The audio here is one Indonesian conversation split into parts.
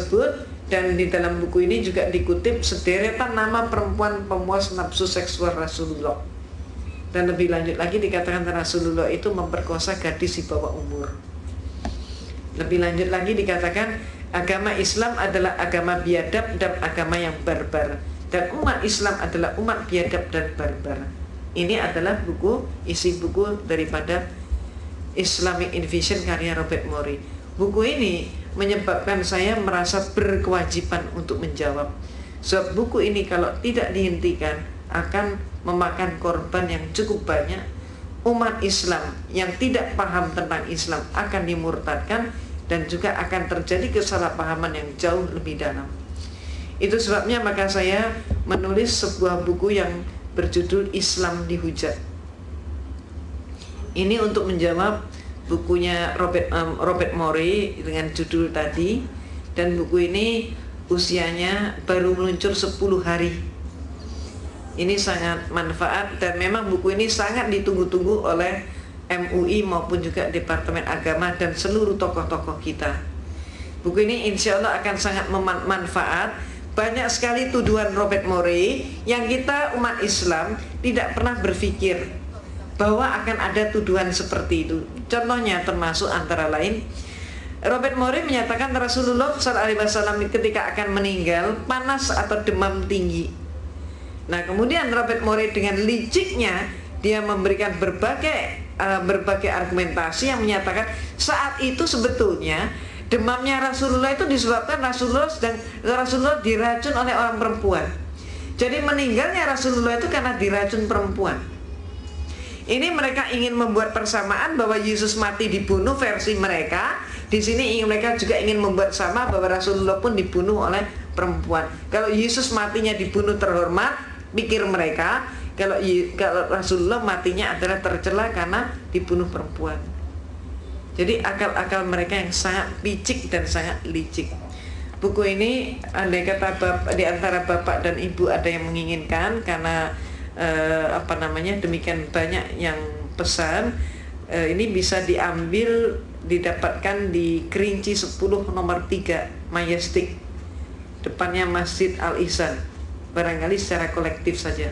tersebut. Dan di dalam buku ini juga dikutip sederetan nama perempuan pemuas nafsu seksual Rasulullah. Dan lebih lanjut lagi dikatakan Rasulullah itu memperkosa gadis di bawah umur. Lebih lanjut lagi dikatakan agama Islam adalah agama biadab dan agama yang barbar, dan umat Islam adalah umat biadab dan barbar. Ini adalah isi buku daripada Islamic Invasion karya Robert Morey. Buku ini menyebabkan saya merasa berkewajiban untuk menjawab. Sebab buku ini kalau tidak dihentikan akan memakan korban yang cukup banyak. Umat Islam yang tidak paham tentang Islam akan dimurtadkan, dan juga akan terjadi kesalahpahaman yang jauh lebih dalam. Itu sebabnya maka saya menulis sebuah buku yang berjudul Islam Dihujat. Ini untuk menjawab bukunya Robert Morey dengan judul tadi, dan buku ini usianya baru meluncur 10 hari. Ini sangat manfaat, dan memang buku ini sangat ditunggu-tunggu oleh MUI maupun juga Departemen Agama dan seluruh tokoh-tokoh kita. Buku ini insya Allah akan sangat bermanfaat. Banyak sekali tuduhan Robert Morey yang kita umat Islam tidak pernah berpikir bahwa akan ada tuduhan seperti itu. Contohnya termasuk antara lain, Robert Morey menyatakan Rasulullah SAW ketika akan meninggal panas atau demam tinggi. Nah, kemudian Robert Morey dengan liciknya dia memberikan berbagai argumentasi yang menyatakan saat itu sebetulnya demamnya Rasulullah itu disebabkan Rasulullah diracun oleh orang perempuan. Jadi meninggalnya Rasulullah itu karena diracun perempuan. Ini mereka ingin membuat persamaan bahwa Yesus mati dibunuh versi mereka. Di sini mereka juga ingin membuat sama bahwa Rasulullah pun dibunuh oleh perempuan. Kalau Yesus matinya dibunuh terhormat, pikir mereka, kalau Rasulullah matinya adalah tercela karena dibunuh perempuan. Jadi akal-akal mereka yang sangat picik dan sangat licik. Buku ini andai kata di antara bapak dan ibu ada yang menginginkan, karena demikian banyak yang pesan, ini bisa didapatkan di Kerinci 10 nomor 3 Majestic, depannya Masjid Al-Ihsan, barangkali secara kolektif saja.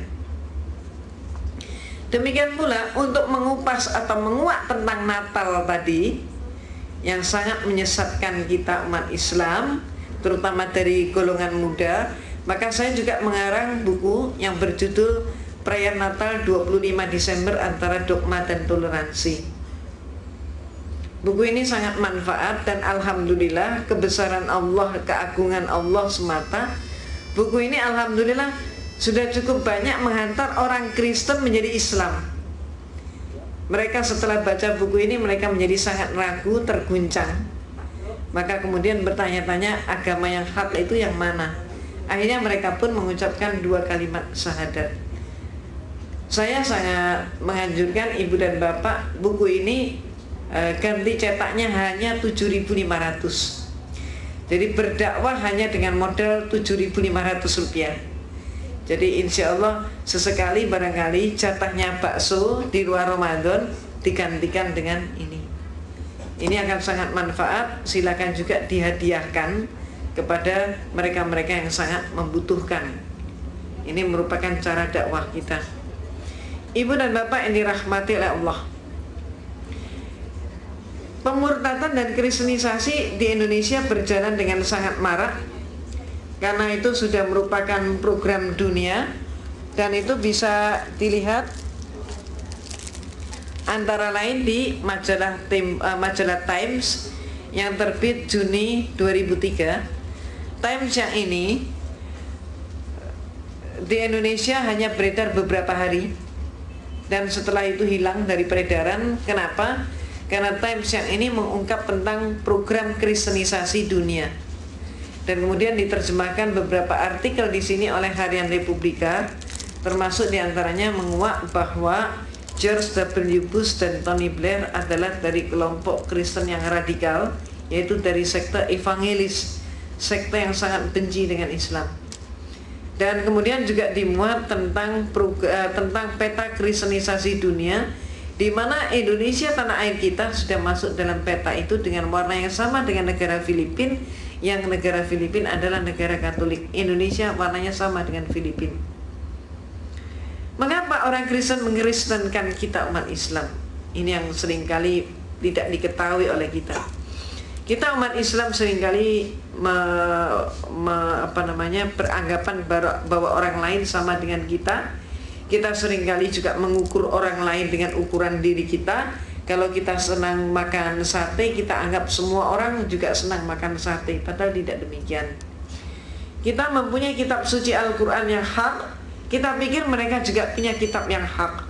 Demikian pula untuk mengupas atau menguak tentang Natal tadi yang sangat menyesatkan kita umat Islam, terutama dari golongan muda, maka saya juga mengarang buku yang berjudul Perayaan Natal 25 Desember Antara Dogma dan Toleransi. Buku ini sangat manfaat, dan alhamdulillah kebesaran Allah, keagungan Allah semata, buku ini alhamdulillah sudah cukup banyak menghantar orang Kristen menjadi Islam. Mereka setelah baca buku ini mereka menjadi sangat ragu, terguncang. Maka kemudian bertanya-tanya agama yang hak itu yang mana. Akhirnya mereka pun mengucapkan 2 kalimat syahadat. Saya sangat menganjurkan ibu dan bapak buku ini ganti cetaknya hanya 7.500. Jadi berdakwah hanya dengan modal 7.500 rupiah. Jadi insya Allah sesekali barangkali jatahnya bakso di luar Ramadan digantikan dengan ini. Ini akan sangat manfaat. Silakan juga dihadiahkan kepada mereka-mereka yang sangat membutuhkan. Ini merupakan cara dakwah kita. Ibu dan bapak yang dirahmati oleh Allah, pemurtadan dan kristenisasi di Indonesia berjalan dengan sangat marak. Karena itu sudah merupakan program dunia, dan itu bisa dilihat antara lain di majalah Times yang terbit Juni 2003. Times yang ini di Indonesia hanya beredar beberapa hari, dan setelah itu hilang dari peredaran. Kenapa? Karena Times yang ini mengungkap tentang program kristenisasi dunia. Dan kemudian diterjemahkan beberapa artikel di sini oleh Harian Republika, termasuk diantaranya menguak bahwa George W. Bush dan Tony Blair adalah dari kelompok Kristen yang radikal, yaitu dari sekte evangelis, sekte yang sangat benci dengan Islam. Dan kemudian juga dimuat tentang peta kristenisasi dunia, di mana Indonesia, tanah air kita, sudah masuk dalam peta itu dengan warna yang sama dengan negara Filipina Yang negara Filipina adalah negara Katolik. Indonesia warnanya sama dengan Filipina. Mengapa orang Kristen mengkristenkan kita umat Islam? Ini yang seringkali tidak diketahui oleh kita. Kita umat Islam seringkali beranggapan bahwa orang lain sama dengan kita. Kita seringkali juga mengukur orang lain dengan ukuran diri kita. Kalau kita senang makan sate, kita anggap semua orang juga senang makan sate. Padahal tidak demikian. Kita mempunyai kitab suci Al-Quran yang hak. Kita pikir mereka juga punya kitab yang hak.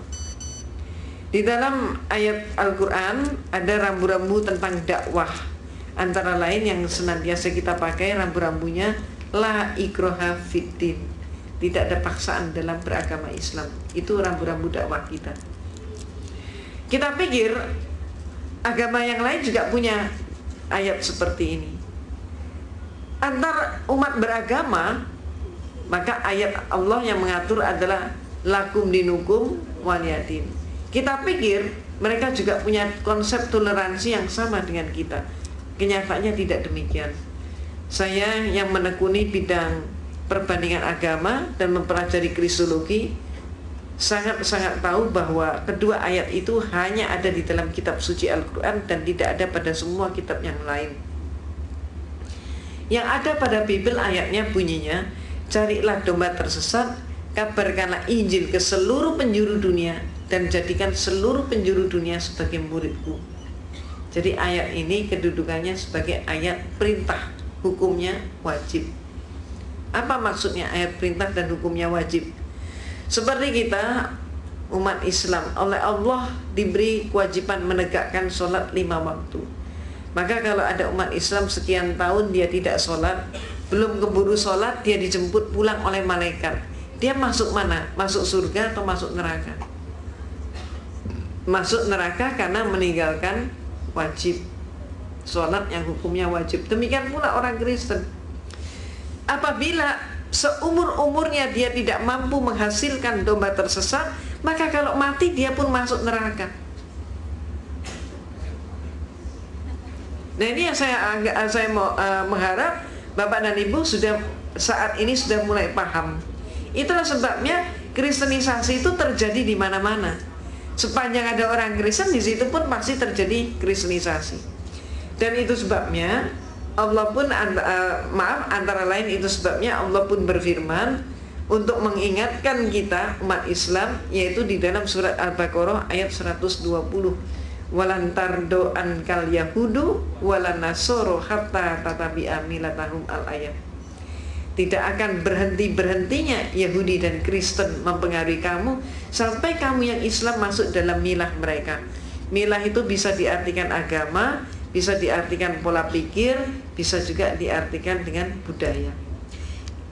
Di dalam ayat Al-Quran ada rambu-rambu tentang dakwah. Antara lain yang senantiasa kita pakai rambu-rambunya, la ikraha fiddin. Tidak ada paksaan dalam beragama Islam. Itu rambu-rambu dakwah kita. Kita pikir agama yang lain juga punya ayat seperti ini. Antar umat beragama, maka ayat Allah yang mengatur adalah lakum dinukum waliyadin. Kita pikir mereka juga punya konsep toleransi yang sama dengan kita. Kenyataannya tidak demikian. Saya yang menekuni bidang perbandingan agama dan mempelajari kristologi sangat-sangat tahu bahwa kedua ayat itu hanya ada di dalam kitab suci Al-Quran dan tidak ada pada semua kitab yang lain. Yang ada pada Bible ayatnya bunyinya, carilah domba tersesat, kabarkanlah Injil ke seluruh penjuru dunia, dan jadikan seluruh penjuru dunia sebagai muridku. Jadi ayat ini kedudukannya sebagai ayat perintah, hukumnya wajib. Apa maksudnya ayat perintah dan hukumnya wajib? Seperti kita umat Islam oleh Allah diberi kewajiban menegakkan sholat 5 waktu. Maka kalau ada umat Islam sekian tahun dia tidak sholat, belum keburu sholat, dia dijemput pulang oleh malaikat. Dia masuk mana? Masuk surga atau masuk neraka? Masuk neraka karena meninggalkan wajib sholat yang hukumnya wajib. Demikian pula orang Kristen. Apabila seumur-umurnya dia tidak mampu menghasilkan domba tersesat, maka kalau mati dia pun masuk neraka. Nah ini yang saya mau mengharap Bapak dan Ibu saat ini sudah mulai paham. Itulah sebabnya kristenisasi itu terjadi di mana-mana. Sepanjang ada orang Kristen, di situ pun pasti terjadi kristenisasi. Dan itu sebabnya Allah pun antara lain itu sebabnya Allah pun berfirman untuk mengingatkan kita umat Islam, yaitu di dalam surat Al-Baqarah ayat 120. Walan tardo ankal yahudu walan nasoro hatta tatabi'a milatahum al-ayat. Tidak akan berhentinya Yahudi dan Kristen mempengaruhi kamu sampai kamu yang Islam masuk dalam milah mereka. Milah itu bisa diartikan agama, bisa diartikan pola pikir, bisa juga diartikan dengan budaya.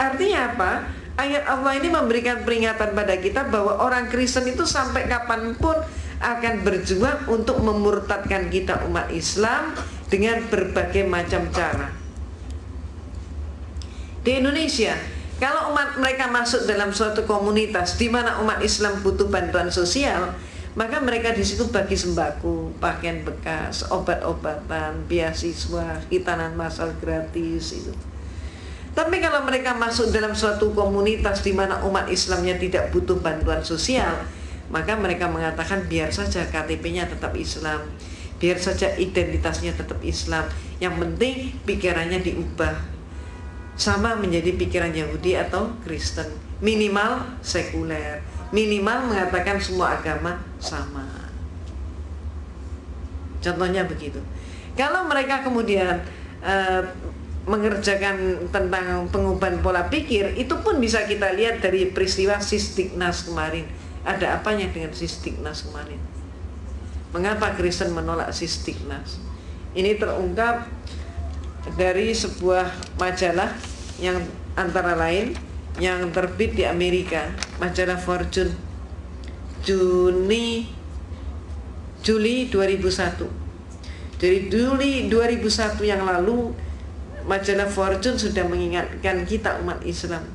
Artinya apa? Ayat Allah ini memberikan peringatan pada kita bahwa orang Kristen itu sampai kapanpun akan berjuang untuk memurtadkan kita umat Islam dengan berbagai macam cara. Di Indonesia, kalau umat mereka masuk dalam suatu komunitas di mana umat Islam butuh bantuan sosial, maka mereka di situ bagi sembako, pakaian bekas, obat-obatan, beasiswa, hitanan massal gratis itu. Tapi kalau mereka masuk dalam suatu komunitas di mana umat Islamnya tidak butuh bantuan sosial, maka mereka mengatakan biar saja KTP-nya tetap Islam, biar saja identitasnya tetap Islam, yang penting pikirannya diubah sama menjadi pikiran Yahudi atau Kristen, minimal sekuler, minimal mengatakan semua agama sama. Contohnya begitu. Kalau mereka kemudian mengerjakan tentang pengubahan pola pikir, itu pun bisa kita lihat dari peristiwa Sistignas kemarin. Ada apanya dengan Sistignas kemarin? Mengapa Kristen menolak Sistignas? Ini terungkap dari sebuah majalah yang antara lain yang terbit di Amerika, majalah Fortune, Juli 2001. Dari Juli 2001 yang lalu, majalah Fortune sudah mengingatkan kita umat Islam.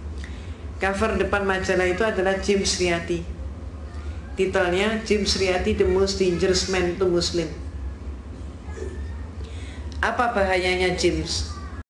Cover depan majalah itu adalah James Riyadi. Titelnya James Riyadi, The Most Dangerous Man to Muslim. Apa bahayanya James?